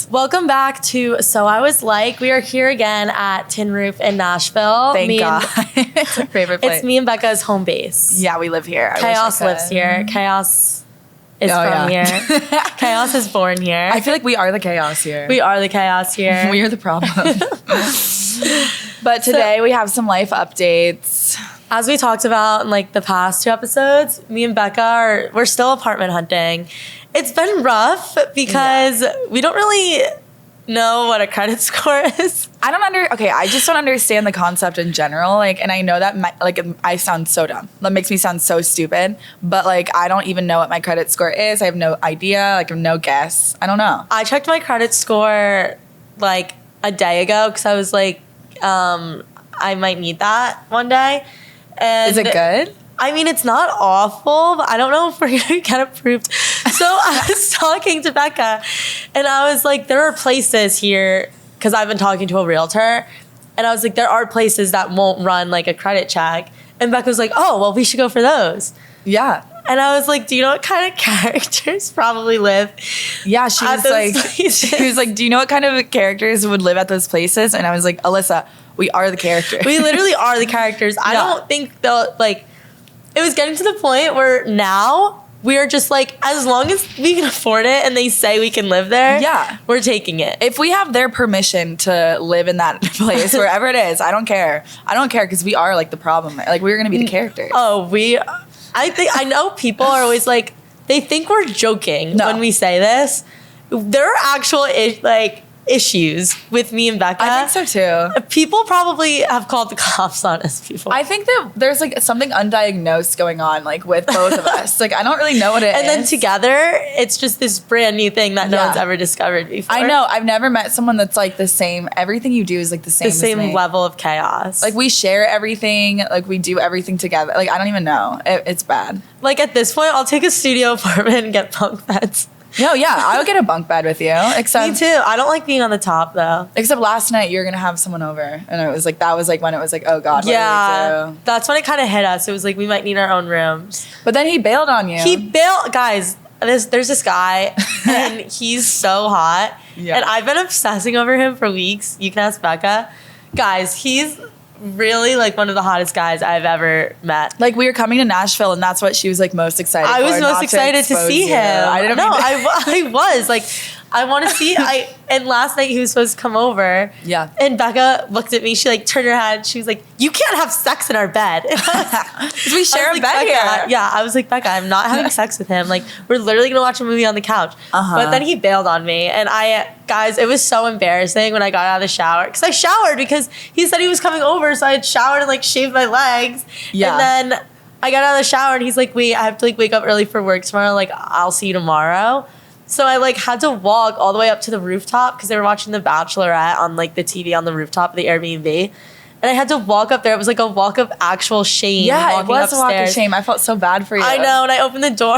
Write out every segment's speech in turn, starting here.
Welcome back to So I Was Like. We are here again at Tin Roof in Nashville. Thank God. It's our favorite place. It's me and Becca's home base. Yeah, we live here. Chaos lives here. Chaos is from here. Chaos is born here. I feel like we are the chaos here. We are the chaos here. We are the problem. But today we have some life updates. As we talked about in like the past 2 episodes, me and Becca we're still apartment hunting. It's been rough because we don't really know what a credit score is. I just don't understand the concept in general. Like, and I know that I sound so dumb. That makes me sound so stupid. But like, I don't even know what my credit score is. I have no idea. Like, I have no guess. I don't know. I checked my credit score like a day ago because I was like, I might need that one day. And is it good? I mean, it's not awful, but I don't know if we're going to get approved. So I was talking to Becca, and I was like, there are places here, because I've been talking to a realtor, and I was like, there are places that won't run like a credit check. And Becca was like, oh, well, we should go for those. Yeah. And I was like, do you know what kind of characters probably live? Yeah, she was like, do you know what kind of characters would live at those places? And I was like, Alyssa, we are the characters. We literally are the characters. I don't think they'll like. It was getting to the point where now we are just like, as long as we can afford it and they say we can live there, we're taking it. If we have their permission to live in that place, wherever it is, I don't care. I don't care because we are like the problem. Like, we're going to be the characters. I know people are always like, they think we're joking when we say this. There are actual issues with me and Becca. I think so too. People probably have called the cops on us before. I think that there's like something undiagnosed going on like with both of us. Like, I don't really know what it is. And then together, it's just this brand new thing that no one's ever discovered before. I know. I've never met someone that's like the same. Everything you do is like the same. The same level of chaos. Like, we share everything. Like, we do everything together. Like, I don't even know. It's bad. Like, at this point, I'll take a studio apartment and get bunk beds. No, yeah, I'll get a bunk bed with you. Except me too. I don't like being on the top though. Except last night you were gonna have someone over, and it was like that was like when it was like, oh God, what do we do? That's when it kind of hit us. It was like we might need our own rooms. But then he bailed on you. Guys. There's this guy, and he's so hot, and I've been obsessing over him for weeks. You can ask Becca. Guys, he's really like one of the hottest guys I've ever met. Like, we were coming to Nashville, and that's what she was like most excited for. I was most excited to see him. I was like, I want to see. And last night he was supposed to come over. Yeah. And Becca looked at me. She like turned her head. She was like, "You can't have sex in our bed." We share a bed here. Yeah. I was like, Becca, I'm not having sex with him. Like, we're literally gonna watch a movie on the couch. But then he bailed on me, and guys, it was so embarrassing when I got out of the shower because I showered because he said he was coming over, so I had showered and like shaved my legs. Yeah. And then I got out of the shower, and he's like, "Wait, I have to like wake up early for work tomorrow. Like, I'll see you tomorrow." So I like had to walk all the way up to the rooftop because they were watching The Bachelorette on like the TV on the rooftop of the Airbnb. And I had to walk up there. It was like a walk of actual shame. Yeah, it was a walk of shame. I felt so bad for you. I know. And I opened the door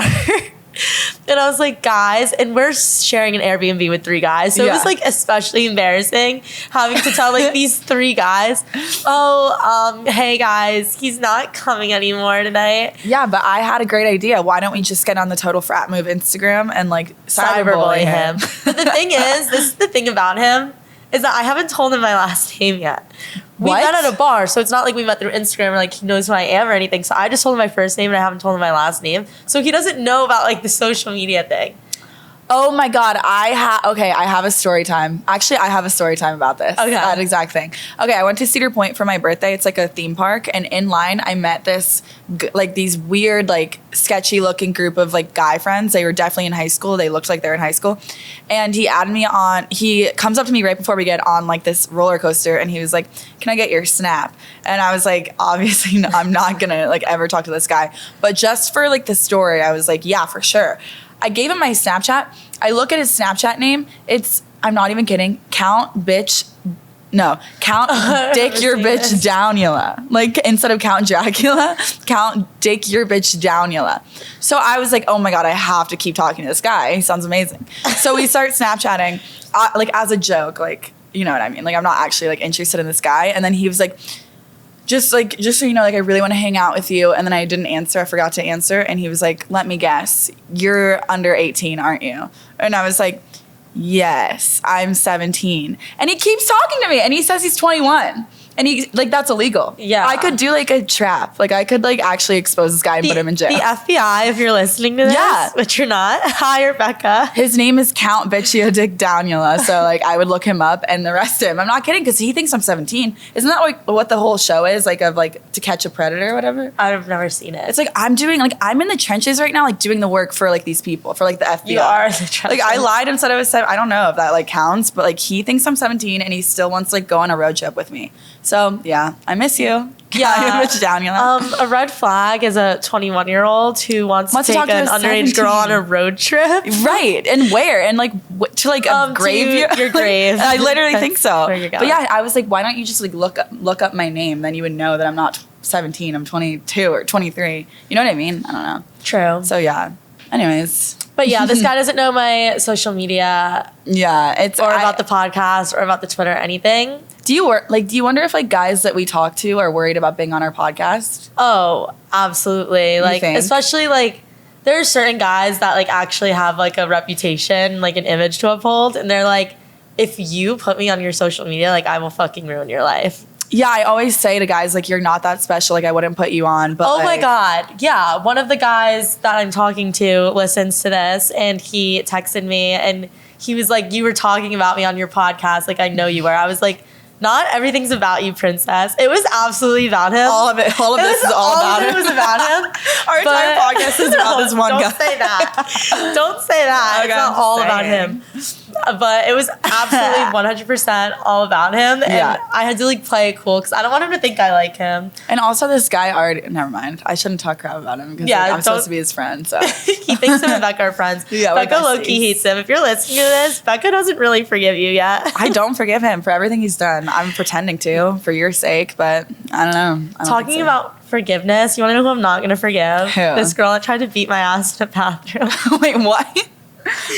and I was like, guys, and we're sharing an Airbnb with 3 guys. So it was like especially embarrassing having to tell like these 3 guys, hey guys, he's not coming anymore tonight. Yeah, but I had a great idea. Why don't we just get on the Total Frat Move Instagram and like cyberbully him? But the thing is, this is the thing about him, is that I haven't told him my last name yet. We met at a bar, so it's not like we met through Instagram or like he knows who I am or anything. So I just told him my first name and I haven't told him my last name. So he doesn't know about like the social media thing. Oh my God, I have a story time. Actually, I have a story time about this. Okay. That exact thing. Okay, I went to Cedar Point for my birthday. It's like a theme park. And in line, I met these weird, like sketchy looking group of like guy friends. They were definitely in high school. They looked like they're in high school. And he added me on, he comes up to me right before we get on like this roller coaster. And he was like, "Can I get your Snap?" And I was like, obviously, I'm not gonna like ever talk to this guy. But just for like the story, I was like, yeah, for sure. I gave him my Snapchat. I look at his Snapchat name. I'm not even kidding. Count Dick Your Bitch Downula. Like, instead of Count Dracula, Count Dick Your Bitch Downula. So I was like, oh my God, I have to keep talking to this guy. He sounds amazing. So we start Snapchatting, like as a joke, like, you know what I mean? Like, I'm not actually like interested in this guy. And then he was like, just so you know, like, I really want to hang out with you. And then I didn't answer. I forgot to answer. And he was like, "Let me guess. You're under 18, aren't you?" And I was like, yes, I'm 17. And he keeps talking to me and he says he's 21. And he, like, that's illegal. Yeah. I could do, like, a trap. Like, I could, like, actually expose this guy and put him in jail. The FBI, if you're listening to this, which you're not, hire Becca. His name is Count Bichio Dick Danula. So, like, I would look him up and arrest him. I'm not kidding, because he thinks I'm 17. Isn't that, like, what the whole show is? Like, of, like, To Catch a Predator or whatever? I've never seen it. It's like, I'm in the trenches right now, like, doing the work for, like, these people, for, like, the FBI. You are in the trenches. Like, I lied and said I was 7. I don't know if that, like, counts, but, like, he thinks I'm 17 and he still wants to, like, go on a road trip with me. So, yeah, I miss you. Yeah. A a red flag is a 21-year-old who wants to take an underage girl on a road trip. Right. And where? And, like, to, like, a grave? Your grave. I literally think so. Where you're going. But, yeah, I was like, why don't you just, like, look up my name? Then you would know that I'm not 17. I'm 22 or 23. You know what I mean? I don't know. True. So, yeah. Anyways. But yeah, this guy doesn't know my social media. Yeah, or about the podcast or about the Twitter or anything. Do you wonder if, like, guys that we talk to are worried about being on our podcast? Oh, absolutely. Like, especially, like, there are certain guys that, like, actually have, like, a reputation, like, an image to uphold, and they're like, if you put me on your social media, like, I will fucking ruin your life. Yeah, I always say to guys, like, you're not that special. Like, I wouldn't put you on. But oh, my God. Yeah. One of the guys that I'm talking to listens to this, and he texted me, and he was like, you were talking about me on your podcast. Like, I know you were. I was like, not everything's about you, princess. It was absolutely about him. All of this is all about him. All of it was about him. Our entire podcast is about this one guy. Don't say that. Don't say that. Okay, it's not all about him. But it was absolutely 100% all about him. And I had to, like, play it cool because I don't want him to think I like him. And also this guy already, never mind. I shouldn't talk crap about him because I'm supposed to be his friend. So he thinks him and Becca are friends. Yeah, Becca low-key hates him. If you're listening to this, Becca doesn't really forgive you yet. I don't forgive him for everything he's done. I'm pretending to for your sake, but I don't know. Talking about forgiveness, you want to know who I'm not going to forgive? Who? This girl that tried to beat my ass in a bathroom. Wait, what?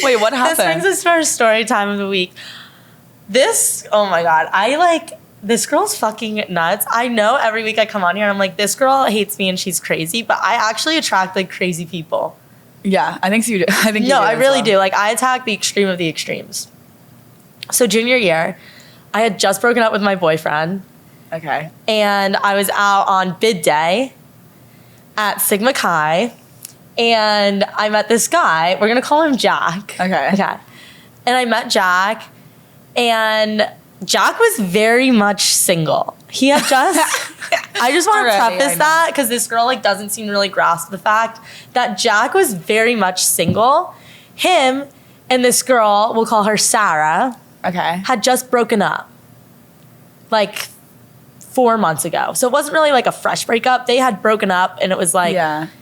Wait, what happened? This brings us to our story time of the week. Oh my God, this girl's fucking nuts. I know every week I come on here and I'm like, this girl hates me and she's crazy, but I actually attract, like, crazy people. Yeah, I think so. You do. I think you do. No, I really do. Like, I attack the extreme of the extremes. So junior year, I had just broken up with my boyfriend. Okay. And I was out on bid day at Sigma Chi. And I met this guy. We're going to call him Jack. Okay. And I met Jack. And Jack was very much single. He had just... I just want to preface that because this girl, like, doesn't seem to really grasp the fact that Jack was very much single. Him and this girl, we'll call her Sarah... Okay. Had just broken up, like, 4 months ago. So it wasn't really, like, a fresh breakup. They had broken up, and it was, like,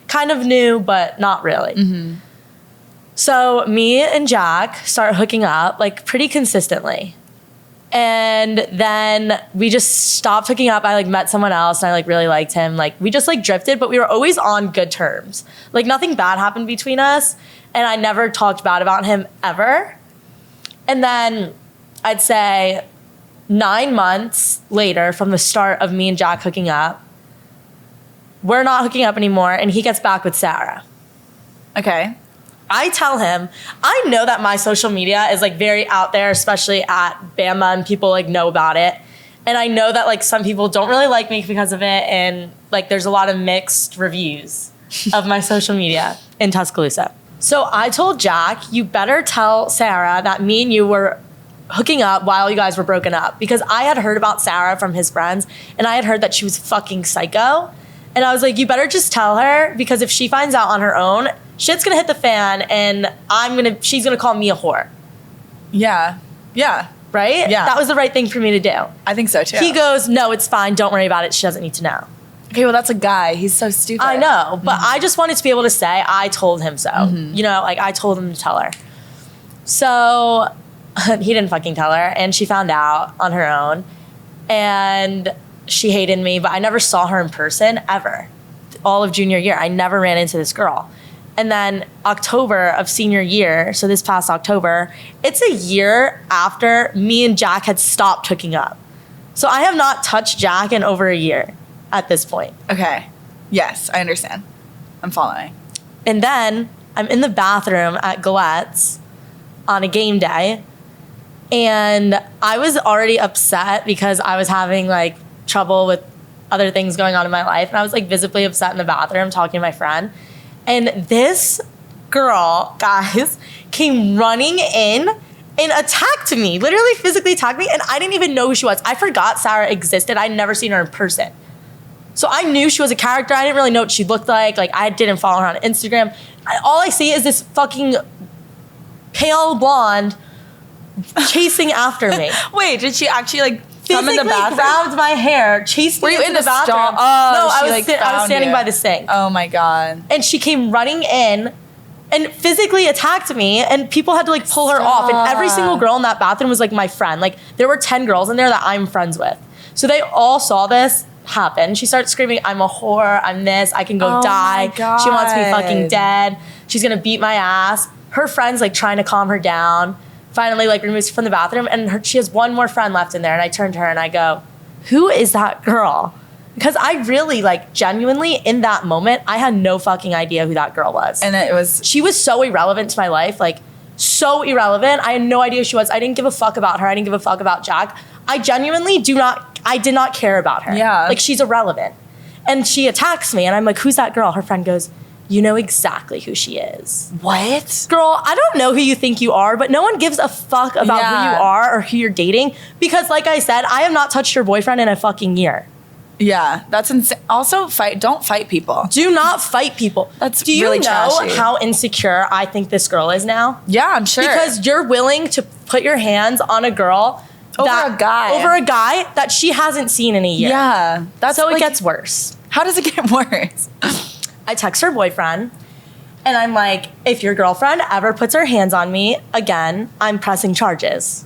kind of new, but not really. Mm-hmm. So me and Jack start hooking up, like, pretty consistently. And then we just stopped hooking up. I, like, met someone else, and I, like, really liked him. Like, we just, like, drifted, but we were always on good terms. Like, nothing bad happened between us, and I never talked bad about him ever. And then... I'd say 9 months later from the start of me and Jack hooking up, we're not hooking up anymore, and he gets back with Sarah. Okay. I tell him, I know that my social media is, like, very out there, especially at Bama, and people, like, know about it. And I know that, like, some people don't really like me because of it, and, like, there's a lot of mixed reviews of my social media in Tuscaloosa. So I told Jack, you better tell Sarah that me and you were hooking up while you guys were broken up, because I had heard about Sarah from his friends, and I had heard that she was fucking psycho. And I was like, you better just tell her, because if she finds out on her own, shit's gonna hit the fan, and she's gonna call me a whore. Yeah. Right? Yeah. That was the right thing for me to do. I think so too. He goes, no, it's fine, don't worry about it, she doesn't need to know. Okay, well, that's a guy. He's so stupid. I know, but I just wanted to be able to say I told him so. You know, like, I told him to tell her. So he didn't fucking tell her, and she found out on her own, and she hated me, but I never saw her in person ever. All of junior year, I never ran into this girl. And then October of senior year, so this past October, it's a year after me and Jack had stopped hooking up. So I have not touched Jack in over a year at this point. Okay. Yes, I understand. I'm following. And then I'm in the bathroom at Galette's on a game day, And I was already upset because I was having like trouble with other things going on in my life. And I was like visibly upset in the bathroom talking to my friend. And this girl, guys, came running in and attacked me, literally physically attacked me. And I didn't even know who she was. I forgot Sarah existed. I'd never seen her in person. So I knew she was a character. I didn't really know what she looked like. Like, I didn't follow her on Instagram. All I see is this fucking pale blonde chasing after me. Wait, did she actually like come in the bathroom? Grabbed my hair, chased me into the bathroom. Oh, no, I was standing by the sink. Oh my God. And she came running in and physically attacked me, and people had to like pull her off. And every single girl in that bathroom was like my friend. Like, there were 10 girls in there that I'm friends with. So they all saw this happen. She started screaming, "I'm a whore, I'm this, I can go die. She wants me fucking dead. She's gonna beat my ass." Her friend's like trying to calm her down. Finally, like, removes her from the bathroom, and she has one more friend left in there. And I turn to her and I go, "Who is that girl?" Because I really, like, genuinely, in that moment, I had no fucking idea who that girl was. And she was so irrelevant to my life, like, so irrelevant. I had no idea who she was. I didn't give a fuck about her. I didn't give a fuck about Jack. I genuinely did not care about her. Yeah. Like, she's irrelevant. And she attacks me, and I'm like, "Who's that girl?" Her friend goes, "You know exactly who she is." What? Girl, I don't know who you think you are, but no one gives a fuck about who you are or who you're dating. Because like I said, I have not touched your boyfriend in a fucking year. Yeah, that's insane. Also, don't fight people. Do not fight people. That's Do you really know trashy. how insecure I think this girl is now? Yeah, I'm sure. Because you're willing to put your hands on a girl over a guy that she hasn't seen in a year. Yeah. So it gets worse. How does it get worse? I text her boyfriend, and I'm like, "If your girlfriend ever puts her hands on me again, I'm pressing charges,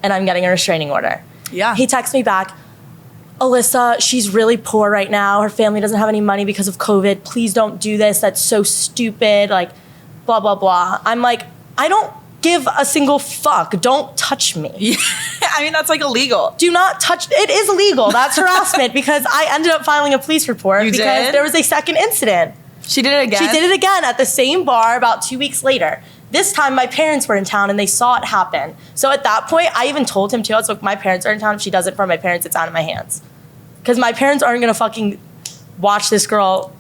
and I'm getting a restraining order." Yeah. He texts me back, "Alyssa, she's really poor right now. Her family doesn't have any money because of COVID. Please don't do this. That's so stupid. Like, blah, blah, blah." I'm like, I don't give a single fuck. Don't touch me. Yeah. I mean, that's like illegal. Do not touch. It is illegal. That's harassment because I ended up filing a police report because there was a second incident. She did it again? She did it again at the same bar about 2 weeks later. This time, my parents were in town and they saw it happen. So at that point, I even told him too. I was like, "My parents are in town. If she does it for my parents, it's out of my hands." Because my parents aren't going to fucking watch this girl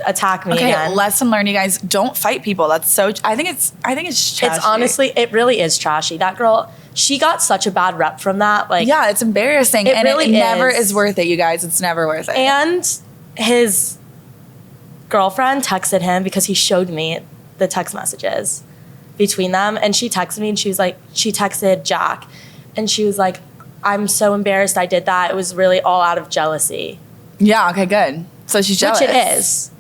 attack me again. Lesson learned, you guys. Don't fight people. That's so... I think it's trashy. It's honestly, it really is trashy. That girl, she got such a bad rep from that. Like, yeah, it's embarrassing. It really never is worth it, you guys. It's never worth it. And his girlfriend texted him because he showed me the text messages between them. And she texted me and she was like, she texted Jack and she was like, "I'm so embarrassed I did that. It was really all out of jealousy." Yeah, okay, good. So she's jealous. Which it is.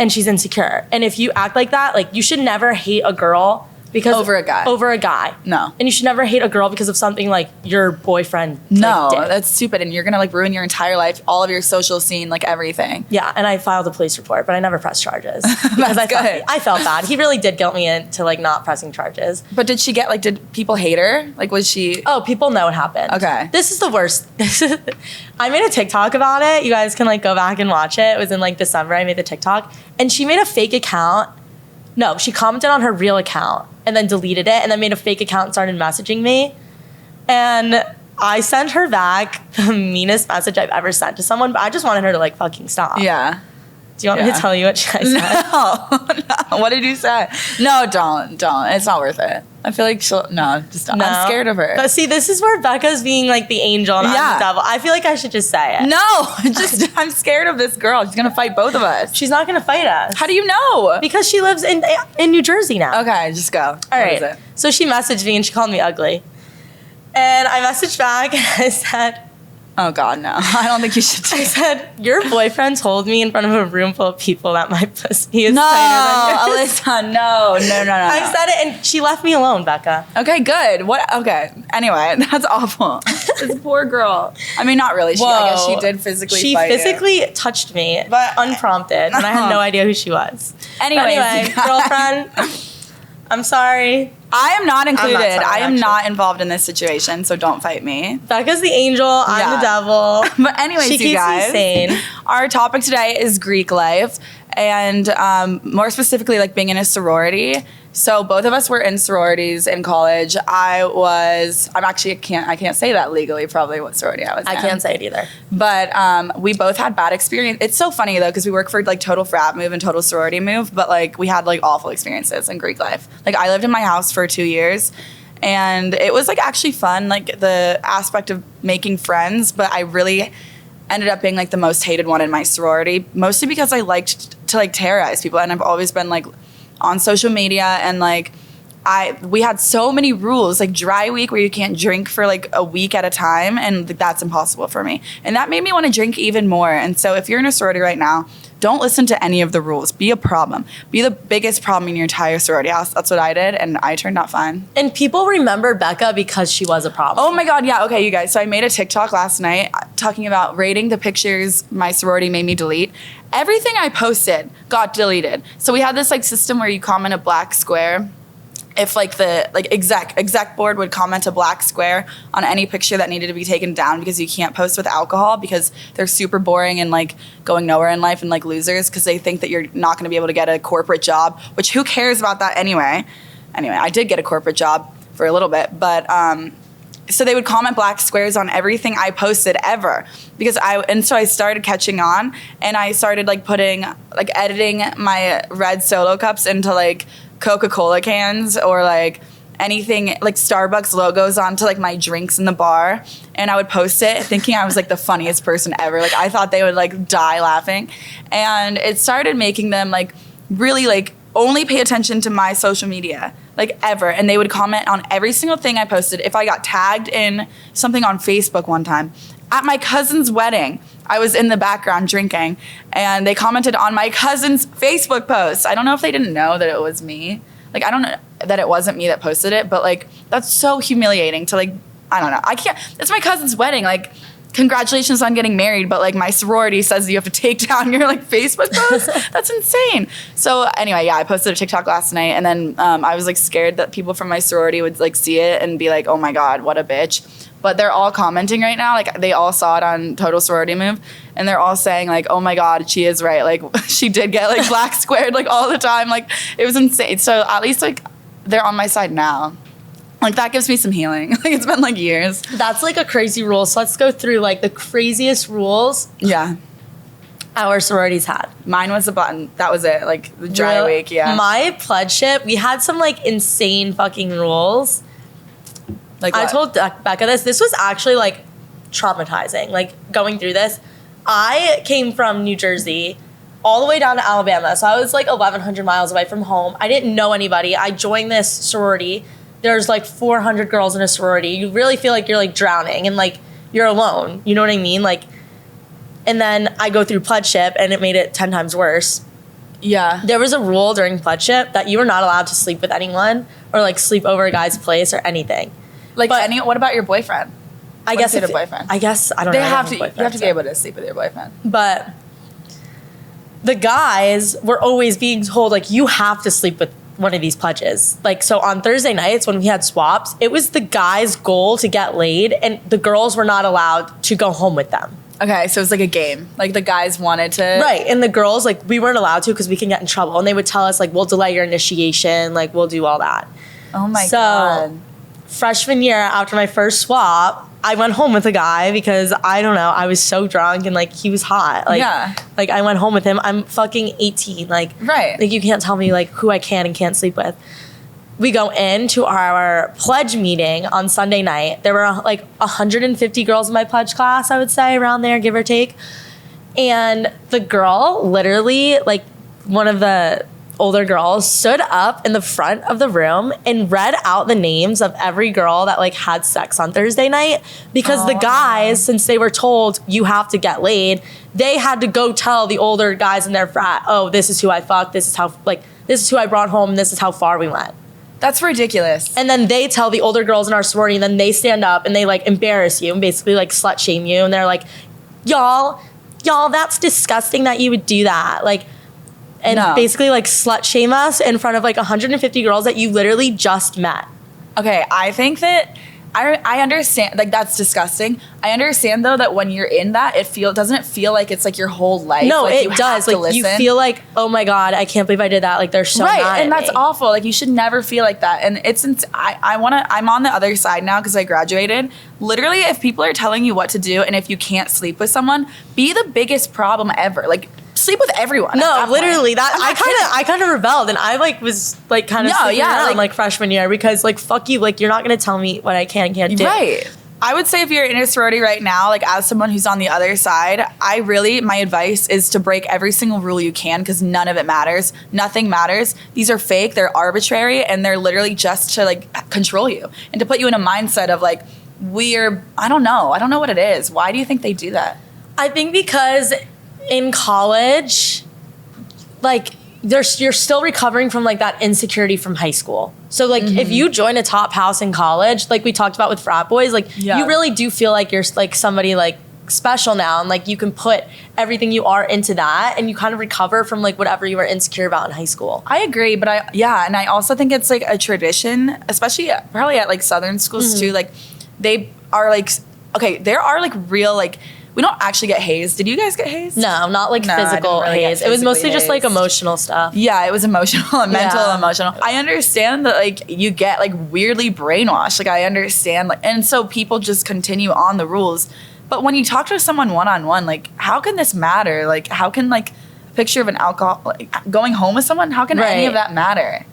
And she's insecure. And if you act like that, like, you should never hate a girl because over a guy. No. And you should never hate a girl because of something like your boyfriend did. That's stupid. And you're gonna like ruin your entire life, all of your social scene, like everything. Yeah, and I filed a police report, but I never pressed charges. Because I felt bad. He really did guilt me into like not pressing charges. But did she get like, did people hate her? Like, was she... Oh, people know what happened. Okay. This is the worst. I made a TikTok about it. You guys can like go back and watch it. It was in like December. I made the TikTok. And she made a fake account. No, she commented on her real account and then deleted it and then made a fake account and started messaging me. And I sent her back the meanest message I've ever sent to someone, but I just wanted her to like fucking stop. Yeah. Do you want me to tell you what I said? No. What did you say? No, don't. It's not worth it. I feel like just don't. No. I'm scared of her. But see, this is where Becca's being like the angel and I'm the devil. I feel like I should just say it. No, I'm scared of this girl. She's gonna fight both of us. She's not gonna fight us. How do you know? Because she lives in New Jersey now. Okay, just go. All right. So she messaged me and she called me ugly. And I messaged back and I said, "Oh God, no. I don't think you should do I said, "Your boyfriend told me in front of a room full of people that my pussy is tighter than yours." Alyssa, no. I said it and she left me alone, Becca. Okay, good. What? Okay. Anyway, that's awful. This poor girl. I mean, not really. I guess she did physically fight you. She physically touched me, but unprompted, and I had no idea who she was. Anyway, girlfriend, I'm sorry. I am not included. I am not involved in this situation, so don't fight me. Becca's the angel. I'm the devil. But anyways, she you guys, me sane. Our topic today is Greek life, and more specifically, like being in a sorority. So both of us were in sororities in college. I can't say that legally, probably what sorority I was in. I can't say it either. But we both had bad experience. It's so funny though, because we work for like Total Frat Move and Total Sorority Move, but like we had like awful experiences in Greek life. Like I lived in my house for 2 years and it was like actually fun, like the aspect of making friends, but I really ended up being like the most hated one in my sorority, mostly because I liked to like terrorize people, and I've always been like on social media, and like we had so many rules, like dry week where you can't drink for like a week at a time, and that's impossible for me. And that made me want to drink even more. And so if you're in a sorority right now, don't listen to any of the rules. Be a problem. Be the biggest problem in your entire sorority house. That's what I did, and I turned out fine. And people remember Becca because she was a problem. Oh my God, yeah. Okay, you guys. So I made a TikTok last night talking about rating the pictures my sorority made me delete. Everything I posted got deleted. So we had this like system where you comment a black square. If like the like exec board would comment a black square on any picture that needed to be taken down, because you can't post with alcohol because they're super boring and like going nowhere in life and like losers, because they think that you're not going to be able to get a corporate job, which who cares about that anyway. Anyway, I did get a corporate job for a little bit, but so they would comment black squares on everything I posted ever, so I started catching on, and I started like editing my red Solo cups into like Coca-Cola cans, or like anything like Starbucks logos onto like my drinks in the bar, and I would post it thinking I was like the funniest person ever. Like I thought they would like die laughing, and it started making them like really like only pay attention to my social media like ever, and they would comment on every single thing I posted. If I got tagged in something on Facebook one time at my cousin's wedding, I was in the background drinking, and they commented on my cousin's Facebook post. I don't know if they didn't know that it was me. Like, I don't know that it wasn't me that posted it, but like, that's so humiliating to like, I don't know. I can't, it's my cousin's wedding. Like, congratulations on getting married, but like my sorority says you have to take down your like Facebook post. That's insane. So anyway, yeah, I posted a TikTok last night, and then I was like scared that people from my sorority would like see it and be like, oh my God, what a bitch. But they're all commenting right now. Like they all saw it on Total Sorority Move, and they're all saying like, oh my God, she is right. Like she did get like black squared like all the time. Like it was insane. So at least like they're on my side now. Like that gives me some healing. Like it's been like years. That's like a crazy rule. So let's go through like the craziest rules. Yeah. Our sororities had. Mine was the button. That was it. Like the dry week. Yeah. My pledgeship, we had some like insane fucking rules. Like what? I told Becca this was actually like traumatizing. Like going through this, I came from New Jersey all the way down to Alabama. So I was like 1,100 miles away from home. I didn't know anybody. I joined this sorority. There's like 400 girls in a sorority. You really feel like you're like drowning and like you're alone. You know what I mean? Like, and then I go through pledgeship, and it made it 10 times worse. Yeah. There was a rule during pledgeship that you were not allowed to sleep with anyone or like sleep over a guy's place or anything. Like, what about your boyfriend? I guess if, boyfriend. I guess I don't know. You have to be able to sleep with your boyfriend. But the guys were always being told like you have to sleep with one of these pledges. Like so on Thursday nights when we had swaps, it was the guys' goal to get laid, and the girls were not allowed to go home with them. Okay, so it's like a game. Like the guys wanted to. Right, and the girls like we weren't allowed to because we can get in trouble, and they would tell us like we'll delay your initiation, like we'll do all that. Oh my God. Freshman year, after my first swap, I went home with a guy because I don't know, I was so drunk and like he was hot. Like, yeah. Like I went home with him. I'm fucking 18. Like, right. Like you can't tell me like who I can and can't sleep with. We go into our pledge meeting on Sunday night. There were like 150 girls in my pledge class, I would say, around there, give or take. And the girl, literally, like one of the older girls, stood up in the front of the room and read out the names of every girl that like had sex on Thursday night, because the guys, since they were told you have to get laid, they had to go tell the older guys in their frat, oh, this is who I fucked, this is who I brought home, and this is how far we went. That's ridiculous. And then they tell the older girls in our sorority, and then they stand up and they like embarrass you and basically like slut shame you, and they're like, y'all, that's disgusting that you would do that. Like, and basically like slut shame us in front of like 150 girls that you literally just met. Okay, I think that I understand, like, that's disgusting. I understand, though, that when you're in that, doesn't it feel like it's, like, your whole life? No, like, it does. Like, you feel like, oh, my God, I can't believe I did that. Like, they're so mad at and that's me. awful. Like, you should never feel like that. And I'm on the other side now because I graduated. Literally, if people are telling you what to do and if you can't sleep with someone, be the biggest problem ever. Like, sleep with everyone. No, literally, I kind of rebelled, and I like was like kind of around like freshman year because like fuck you, like you're not gonna tell me what I can and can't do. Right. I would say if you're in a sorority right now, like as someone who's on the other side, my advice is to break every single rule you can because none of it matters. Nothing matters. These are fake. They're arbitrary, and they're literally just to like control you and to put you in a mindset of like I don't know what it is. Why do you think they do that? I think because in college, like you're still recovering from like that insecurity from high school. So like if you join a top house in college, like we talked about with frat boys, like you really do feel like you're like somebody like special now, and like you can put everything you are into that, and you kind of recover from like whatever you were insecure about in high school. I agree, but and I also think it's like a tradition, especially probably at like Southern schools too. Like they are like, okay, there are like real like, we don't actually get hazed. Did you guys get hazed? No, not like physical haze. It was mostly just like emotional stuff. Yeah, it was emotional and mental and emotional. I understand that like you get like weirdly brainwashed. Like I understand, like, and so people just continue on the rules. But when you talk to someone one-on-one, like how can this matter? Like how can like a picture of an alcohol, like going home with someone, how can any of that matter?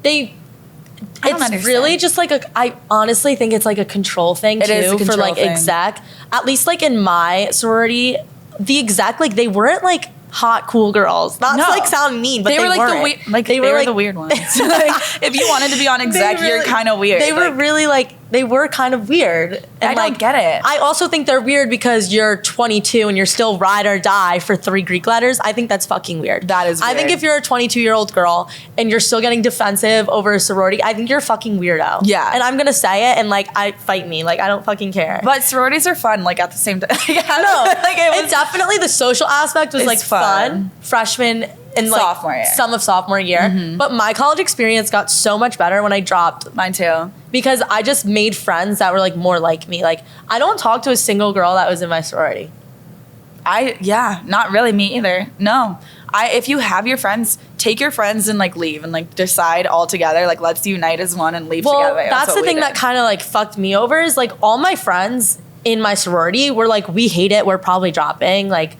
It's really just like I honestly think it's like a control thing too for like exec. At least like in my sorority, the exec, like they weren't like hot cool girls. Not to like sound mean, but they were like they were the weird ones. Like, if you wanted to be on exec, you're kind of weird. They were really like they were kind of weird. And I don't get it. I also think they're weird because you're 22 and you're still ride or die for 3 Greek letters. I think that's fucking weird. That is weird. I think if you're a 22-year-old girl and you're still getting defensive over a sorority, I think you're a fucking weirdo. Yeah. And I'm gonna say it, and like fight me. Like I don't fucking care. But sororities are fun, like at the same time. No, like it definitely the social aspect was like fun. Freshman and like some of sophomore year. But my college experience got so much better when I dropped. Mine too. Because I just made friends that were like more like me. Like I don't talk to a single girl that was in my sorority. Not really me either. No. If you have your friends, take your friends and like leave and like decide all together, like let's unite as one and leave together. That's the thing that kind of like fucked me over is like all my friends in my sorority were like, we hate it, we're probably dropping, like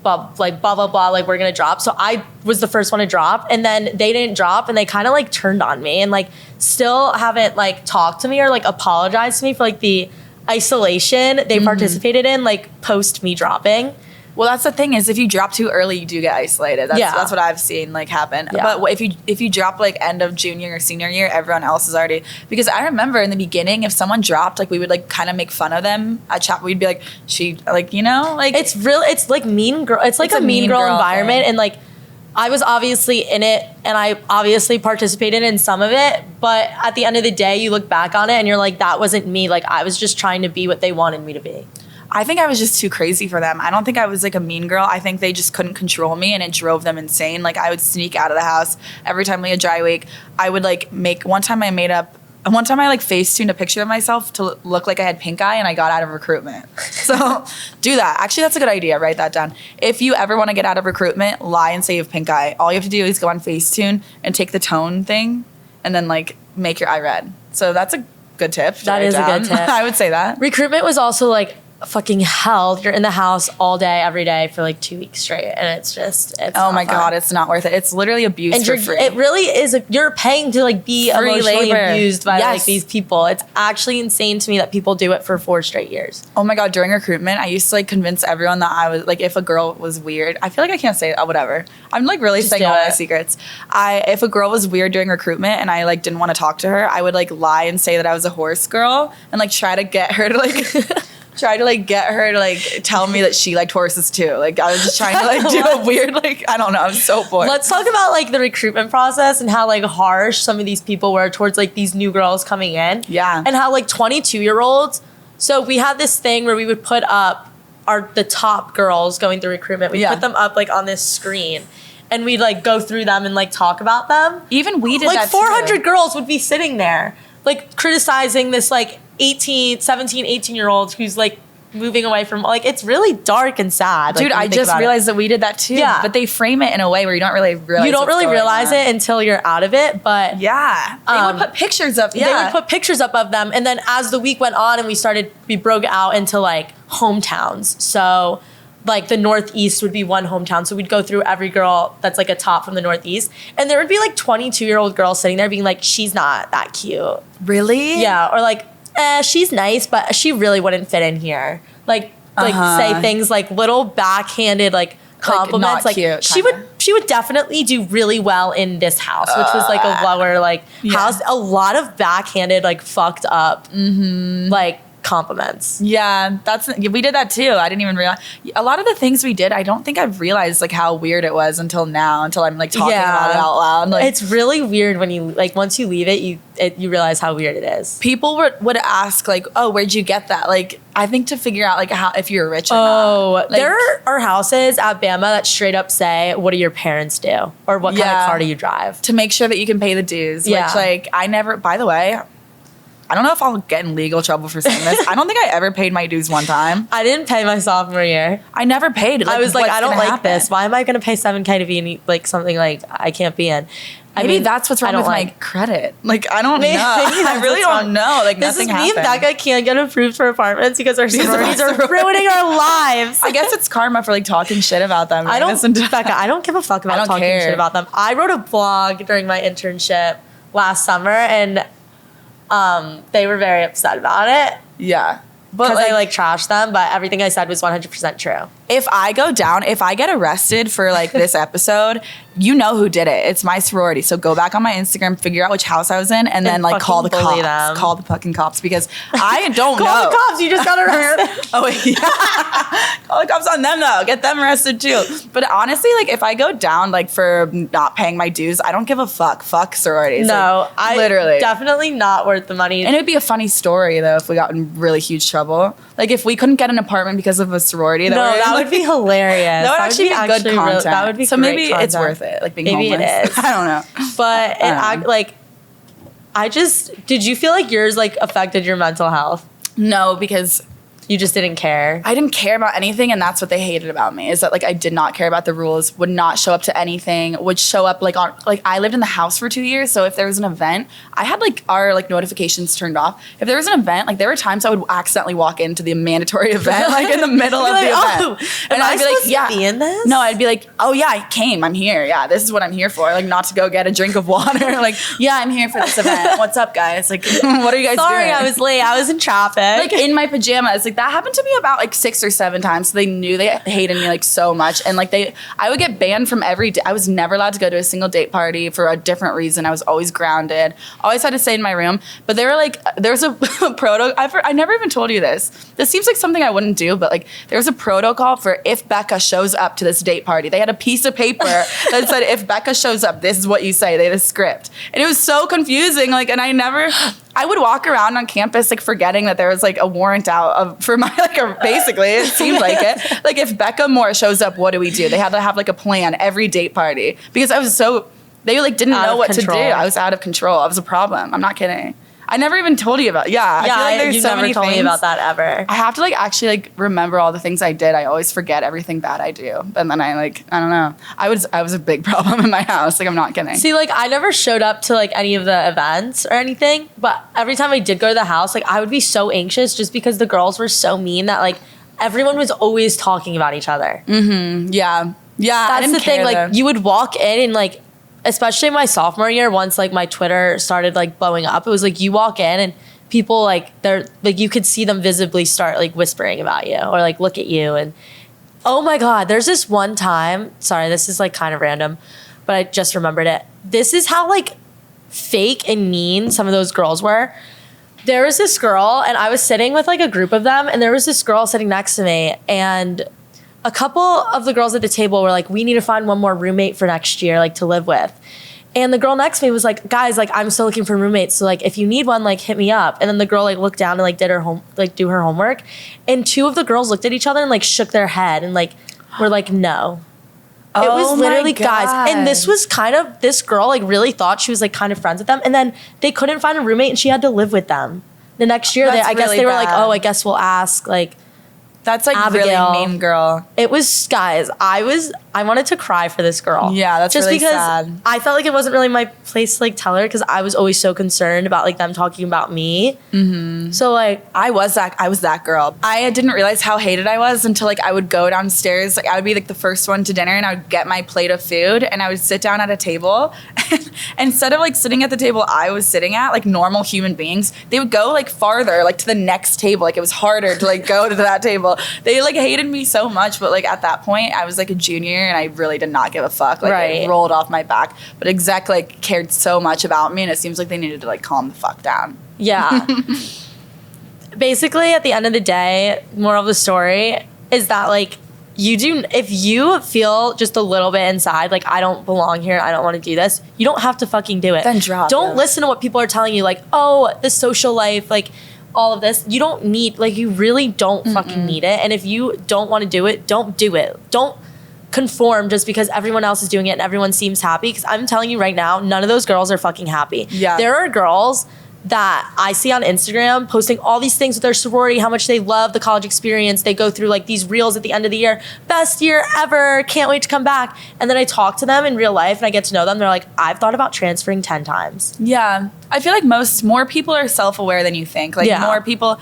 blah blah blah, like we're gonna drop. So I was the first one to drop, and then they didn't drop, and they kind of like turned on me and like still haven't like talked to me or like apologized to me for like the isolation they participated in like post me dropping. Well, that's the thing is if you drop too early, you do get isolated. That's what I've seen like happen. Yeah. But if you drop like end of junior or senior year, everyone else is already, because I remember in the beginning, if someone dropped, like we would like kind of make fun of them at chapel. We'd be like, she like, you know, like it's like mean girl. It's like a mean girl environment. And like, I was obviously in it and I obviously participated in some of it, but at the end of the day, you look back on it and you're like, that wasn't me. Like I was just trying to be what they wanted me to be. I think I was just too crazy for them. I don't think I was like a mean girl. I think they just couldn't control me and it drove them insane. Like I would sneak out of the house every time we had dry week. I would like one time I like Facetuned a picture of myself to look like I had pink eye and I got out of recruitment. So do that. Actually, that's a good idea. Write that down. If you ever want to get out of recruitment, lie and say you have pink eye. All you have to do is go on Facetune and take the tone thing and then like make your eye red. So that's a good tip. That is a good tip. I would say that. Recruitment was also like fucking hell. You're in the house all day, every day for like 2 weeks straight, and it's oh my god, it's not worth it. It's literally abuse and for free. It really is. You're paying to like be free emotionally abused by like these people. It's actually insane to me that people do it for 4 straight years. Oh my god, during recruitment, I used to like convince everyone that I was like, if a girl was weird, I feel like I can't say whatever. I'm like really saying all my secrets. If a girl was weird during recruitment and I like didn't want to talk to her, I would like lie and say that I was a horse girl and like try to get her to like tell me that she liked horses too. Like I was just trying to like do a weird like, I don't know, I'm so bored. Let's talk about like the recruitment process and how like harsh some of these people were towards like these new girls coming in. Yeah. And how like 22-year-olds. So we had this thing where we would put up the top girls going through recruitment. We put them up like on this screen. And we'd like go through them and like talk about them. Even we did like that 400 too. girls would be sitting there like criticizing this like 17, 18-year-olds who's like moving away from, like, it's really dark and sad. Dude, I just realized that we did that too. Yeah. But they frame it in a way where you don't really realize You don't really realize it until you're out of it, but... Yeah. They would put pictures up. They would put pictures up of them, and then as the week went on and we broke out into, like, hometowns. So, like, the Northeast would be one hometown. So we'd go through every girl that's, like, a top from the Northeast. And there would be, like, 22-year-old girls sitting there being like, she's not that cute. Really? Yeah. Or, like, she's nice, but she really wouldn't fit in here. Like say things like little backhanded, like, compliments. Like, not cute, she would definitely do really well in this house, which was, like, a lower, like, house. A lot of backhanded, like, fucked up, like, compliments. Yeah, we did that too. I didn't even realize a lot of the things we did. I don't think I've realized, like, how weird it was until I'm like talking about it out loud. Like, it's really weird when you, like, once you leave it, you realize how weird it is. People would ask, like, oh, where'd you get that? Like, I think to figure out, like, how, if you're rich or not. Like, there are houses at Bama that straight up say, what do your parents do? Or what kind of car do you drive? To make sure that you can pay the dues. Yeah. Which, like, by the way, I don't know if I'll get in legal trouble for saying this. I don't think I ever paid my dues one time. I didn't pay my sophomore year. I never paid. Like, I was like, I don't like this. Why am I going to pay $7,000 to be in, like, something like I can't be in? Maybe that's what's wrong with my credit. Like, I don't know. I really don't know. Like, nothing happened. Me and Becca can't get approved for apartments because our sororities are ruining our lives. I guess it's karma for, like, talking shit about them. Becca, I don't give a fuck about talking shit about them. I wrote a blog during my internship last summer, and they were very upset about it. Yeah. Because I, like, trashed them, but everything I said was 100% true. If I get arrested for, like, this episode, you know who did it. It's my sorority. So go back on my Instagram, figure out which house I was in, and then, like, call the cops. Them. Call the fucking cops, because I don't know. Call the cops. You just got arrested. Oh, wait. Yeah. Call the cops on them, though. Get them arrested, too. But honestly, like, if I go down, like, for not paying my dues, I don't give a fuck. Fuck sororities. No, like, literally. Definitely not worth the money. And it would be a funny story, though, if we got in really huge trouble. Like, if we couldn't get an apartment because of a sorority. That would be hilarious. That would actually be good content. That would be so great maybe content. It's worth it. Like, being maybe homeless. It is. I don't know. But did you feel like yours, like, affected your mental health? No, because you just didn't care. I didn't care about anything, and that's what they hated about me, is that, like, I did not care about the rules, would not show up to anything, would show up, like, on, like, I lived in the house for 2 years, so if there was an event, I had, like, our, like, notifications turned off. If there was an event, like, there were times I would accidentally walk into the mandatory event, like, in the middle of the event. And I'd be like, yeah. Be in this? No, I'd be like, oh, yeah, I came. I'm here. Yeah, this is what I'm here for. Like, not to go get a drink of water. Like, yeah, I'm here for this event. What's up, guys? Like, what are you guys doing? Sorry, I was late. I was in traffic. Like, in my pajamas. Like, that happened to me about, like, 6 or 7 times. So they knew they hated me, like, so much. And, like, I would get banned from every day. I was never allowed to go to a single date party for a different reason. I was always grounded. Always had to stay in my room. But they were like, there's a I never even told you this. This seems like something I wouldn't do, but, like, there was a protocol for if Becca shows up to this date party. They had a piece of paper that said, if Becca shows up, this is what you say. They had a script. And it was so confusing. Like, and I would walk around on campus, like, forgetting that there was, like, a warrant out for my, like, basically, it seemed like it. Like, if Becca Moore shows up, what do we do? They had to have, like, a plan every date party, because they, like, didn't know what to do. I was out of control. I was a problem. I'm not kidding. I never even told you about. Yeah, I feel like there's so many things. You never told me about that ever. I have to, like, actually, like, remember all the things I did. I always forget everything bad I do, and then I don't know. I was a big problem in my house. Like, I'm not kidding. See, like, I never showed up to, like, any of the events or anything, but every time I did go to the house, like, I would be so anxious just because the girls were so mean that, like, everyone was always talking about each other. Mm-hmm. Yeah. That's the thing. Like, you would walk in and, like, especially my sophomore year, once, like, my Twitter started, like, blowing up, it was like you walk in and people, like, they're like, you could see them visibly start, like, whispering about you or, like, look at you. And oh my God, there's this one time, sorry, this is, like, kind of random, but I just remembered it. This is how, like, fake and mean some of those girls were. There was this girl, and I was sitting with, like, a group of them, and there was this girl sitting next to me, and a couple of the girls at the table were like, we need to find one more roommate for next year, like, to live with. And the girl next to me was like, guys, like, I'm still looking for roommates. So, like, if you need one, like, hit me up. And then the girl, like, looked down and, like, did her do her homework. And 2 of the girls looked at each other and, like, shook their head and, like, were like, no. It was literally guys. And this was kind of, this girl, like, really thought she was, like, kind of friends with them. And then they couldn't find a roommate and she had to live with them. the next year, I guess they were like, oh, I guess we'll ask like. That's like Abigail. Really mean girl. It was, guys, I wanted to cry for this girl. Yeah, that's just really because sad. I felt like it wasn't really my place to like tell her because I was always so concerned about like them talking about me. Mm-hmm. So like I was that girl. I didn't realize how hated I was until like I would go downstairs. Like I would be like the first one to dinner and I would get my plate of food and I would sit down at a table. And instead of like sitting at the table I was sitting at, like normal human beings, they would go like farther, like to the next table. Like it was harder to like go to that table. They like hated me so much, but like at that point I was like a junior and I really did not give a fuck. Like it rolled off my back. But exec like cared so much about me and it seems like they needed to like calm the fuck down. Yeah. Basically at the end of the day, moral of the story is that like if you feel just a little bit inside, like I don't belong here, I don't want to do this, you don't have to fucking do it. Then drop. Don't listen to what people are telling you, like, oh, the social life, like all of this. You don't need, like, you really don't fucking need it. And if you don't want to do it, don't do it. Don't conform just because everyone else is doing it and everyone seems happy. Because I'm telling you right now, none of those girls are fucking happy. Yeah. There are girls that I see on Instagram posting all these things with their sorority, how much they love the college experience. They go through like these reels at the end of the year, best year ever, can't wait to come back. And then I talk to them in real life and I get to know them. They're like, I've thought about transferring 10 times. Yeah. I feel like more people are self-aware than you think. Like more people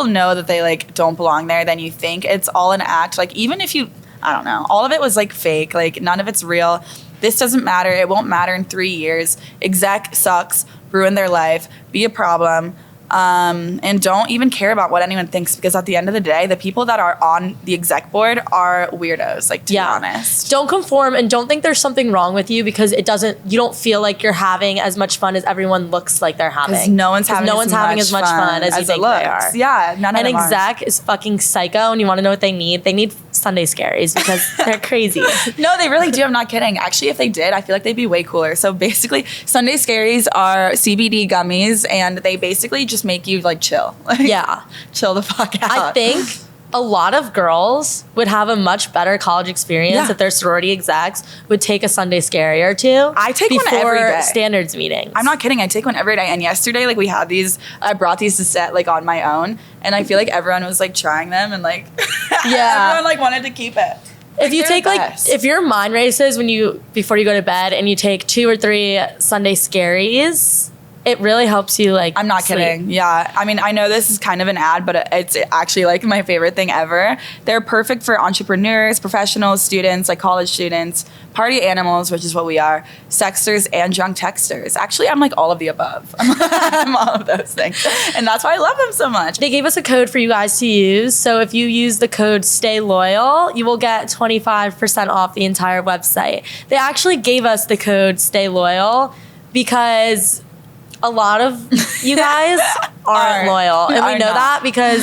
know that they like don't belong there than you think. It's all an act. Like even if you, I don't know, all of it was like fake, like none of it's real. This doesn't matter. It won't matter in 3 years. Exec sucks. Ruin their life, be a problem, and don't even care about what anyone thinks because at the end of the day, the people that are on the exec board are weirdos, like to be honest. Don't conform and don't think there's something wrong with you because you don't feel like you're having as much fun as everyone looks like they're having. Because no one's having as much fun as you think they are. Yeah, none of them are. And exec is fucking psycho and you want to know what they need? They need Sunday scaries because they're crazy. No, they really do. I'm not kidding. Actually, if they did, I feel like they'd be way cooler. So basically, Sunday scaries are CBD gummies and they basically just make you like chill. Like, yeah. Chill the fuck out. I think a lot of girls would have a much better college experience if their sorority execs would take a Sunday scary or two. I take one every day. Standards meetings. I'm not kidding. I take one every day. And yesterday, like we had these, I brought these to set like on my own. And I feel like everyone was like trying them and like, everyone like wanted to keep it. If you take if your mind races before you go to bed and you take 2 or 3 Sunday scaries, it really helps you like I'm not sleep. Kidding. Yeah. I mean, I know this is kind of an ad, but it's actually like my favorite thing ever. They're perfect for entrepreneurs, professionals, students, like college students, party animals, which is what we are, sexters, and drunk texters. Actually, I'm like all of the above. I'm all of those things. And that's why I love them so much. They gave us a code for you guys to use. So if you use the code Stay Loyal, you will get 25% off the entire website. They actually gave us the code Stay Loyal because a lot of you guys aren't loyal. And we know that because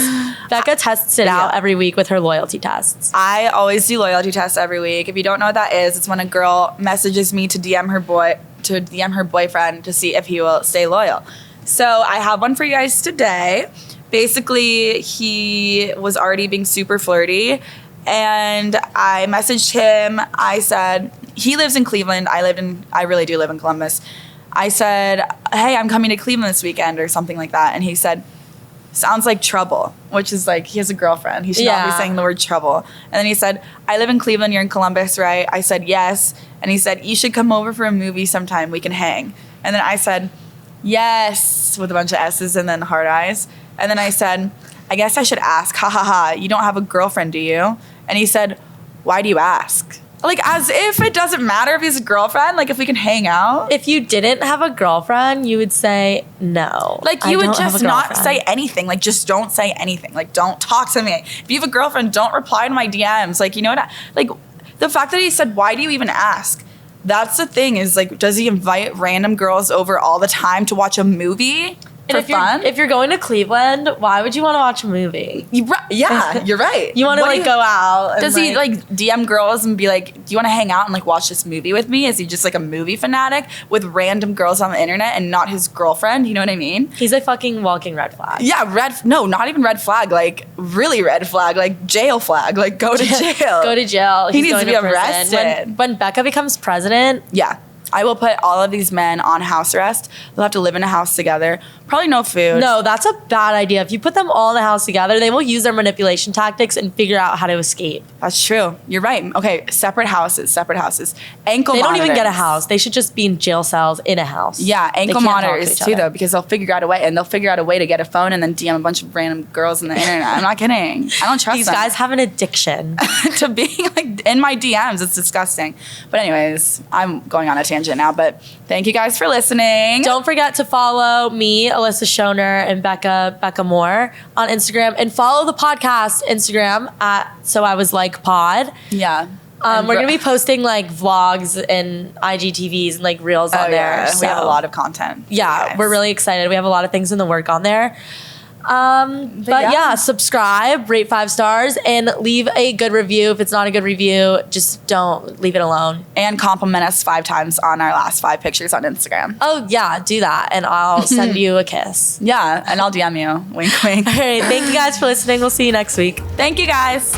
Becca tests it out every week with her loyalty tests. I always do loyalty tests every week. If you don't know what that is, it's when a girl messages me to DM her boyfriend to see if he will stay loyal. So I have one for you guys today. Basically, he was already being super flirty and I messaged him. I said, he lives in Cleveland. I really do live in Columbus. I said, hey, I'm coming to Cleveland this weekend or something like that. And he said, sounds like trouble, which is like, he has a girlfriend. He should not be saying the word trouble. And then he said, I live in Cleveland, you're in Columbus, right? I said, yes. And he said, you should come over for a movie sometime, we can hang. And then I said, yes, with a bunch of S's and then heart eyes. And then I said, I guess I should ask, ha ha ha, you don't have a girlfriend, do you? And he said, why do you ask? Like, as if it doesn't matter if he's a girlfriend, like if we can hang out. If you didn't have a girlfriend, you would say no. Like, you would just not say anything. Like, just don't say anything. Like, don't talk to me. If you have a girlfriend, don't reply to my DMs. Like, you know what? Like, the fact that he said, why do you even ask? That's the thing is, like, does he invite random girls over all the time to watch a movie? For fun? If you're going to Cleveland, why would you want to watch a movie? Yeah, you're right. You want to go out. And does he like DM girls and be like, do you want to hang out and like watch this movie with me? Is he just like a movie fanatic with random girls on the internet and not his girlfriend? You know what I mean? He's a fucking walking red flag. Yeah, not even red flag. Like really red flag. Like jail flag. Like go to jail. Go to jail. He needs to be arrested. When Becca becomes president. Yeah. I will put all of these men on house arrest. They'll have to live in a house together. Probably no food. No, that's a bad idea. If you put them all in a house together, they will use their manipulation tactics and figure out how to escape. That's true. You're right. Okay, separate houses. Ankle They monitors. don't even get a house. They should just be in jail cells in a house. Yeah, ankle monitors too, though, because they'll figure out a way, and they'll figure out a way to get a phone and then DM a bunch of random girls on the internet. I'm not kidding. I don't trust These them. guys have an addiction to being like in my DMs. It's disgusting. But anyways, I'm going on a tangent now, but thank you guys for listening. Don't forget to follow me, Alyssa Schoner, and Becca Moore on Instagram, and follow the podcast Instagram at So I Was Like Pod. Yeah. We're going to be posting like vlogs and IGTVs and like reels on there. Yeah. So we have a lot of content. Yeah, we're really excited. We have a lot of things in the work on there. But yeah, subscribe, rate 5 stars, and leave a good review. If it's not a good review, just don't leave it alone. And compliment us 5 times on our last 5 pictures on Instagram. Oh yeah, do that, and I'll send you a kiss. Yeah, and I'll DM you. Wink, wink. All right, thank you guys for listening. We'll see you next week. Thank you guys.